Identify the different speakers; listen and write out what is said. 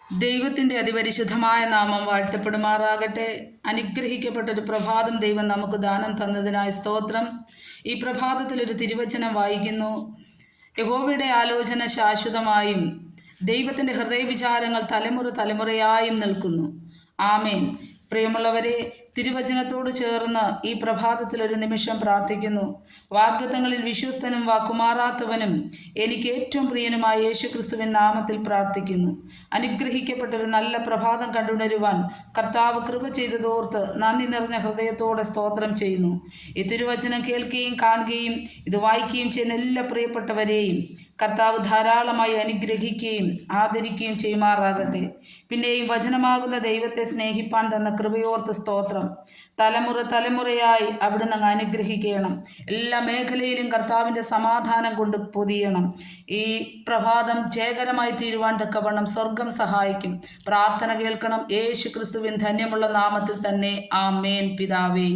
Speaker 1: ദൈവത്തിൻ്റെ അതിപരിശുദ്ധമായ നാമം വാഴ്ത്തപ്പെടുമാറാകട്ടെ. അനുഗ്രഹിക്കപ്പെട്ടൊരു പ്രഭാതം ദൈവം നമുക്ക് ദാനം തന്നതിനായി സ്തോത്രം. ഈ പ്രഭാതത്തിൽ ഒരു തിരുവചനം വായിക്കുന്നു. യഹോവയുടെ ആലോചന ശാശ്വതമായും ദൈവത്തിൻ്റെ ഹൃദയവിചാരങ്ങൾ തലമുറ തലമുറയായും നിൽക്കുന്നു. ആമേൻ. പ്രിയമുള്ളവരെ, തിരുവചനത്തോട് ചേർന്ന് ഈ പ്രഭാതത്തിൽ ഒരു നിമിഷം പ്രാർത്ഥിക്കുന്നു. വാഗ്ദത്തങ്ങളിൽ വിശ്വസ്തനും വാക്കുമാറാത്തവനും എനിക്ക് ഏറ്റവും പ്രിയനുമായ യേശുക്രിസ്തുവിൻ നാമത്തിൽ പ്രാർത്ഥിക്കുന്നു. അനുഗ്രഹിക്കപ്പെട്ടൊരു നല്ല പ്രഭാതം കണ്ടുണരുവാൻ കർത്താവ് കൃപ ചെയ്തതോർത്ത് നന്ദി നിറഞ്ഞ ഹൃദയത്തോടെ സ്തോത്രം ചെയ്യുന്നു. ഈ തിരുവചനം കേൾക്കുകയും കാണുകയും ഇത് വായിക്കുകയും ചെയ്യുന്ന എല്ലാ പ്രിയപ്പെട്ടവരെയും കർത്താവ് ധാരാളമായി അനുഗ്രഹിക്കുകയും ആദരിക്കുകയും ചെയ്യുമാറാകട്ടെ. പിന്നെയും വചനമാകുന്ന ദൈവത്തെ സ്നേഹിപ്പാൻ തന്ന കൃപയോർത്ത് സ്തോത്രം. തലമുറ തലമുറയായി അവിടുന്ന് അങ്ങ് അനുഗ്രഹിക്കണം. എല്ലാ മേഖലയിലും കർത്താവിൻ്റെ സമാധാനം കൊണ്ട് പൊതിയണം. ഈ പ്രഭാതം ജയകരമായി തീരുവാൻ തക്കവണ്ണം സ്വർഗം സഹായിക്കും. പ്രാർത്ഥന കേൾക്കണം. യേശു ക്രിസ്തുവിൻ ധന്യമുള്ള നാമത്തിൽ തന്നെ. ആമേൻ. പിതാവേ.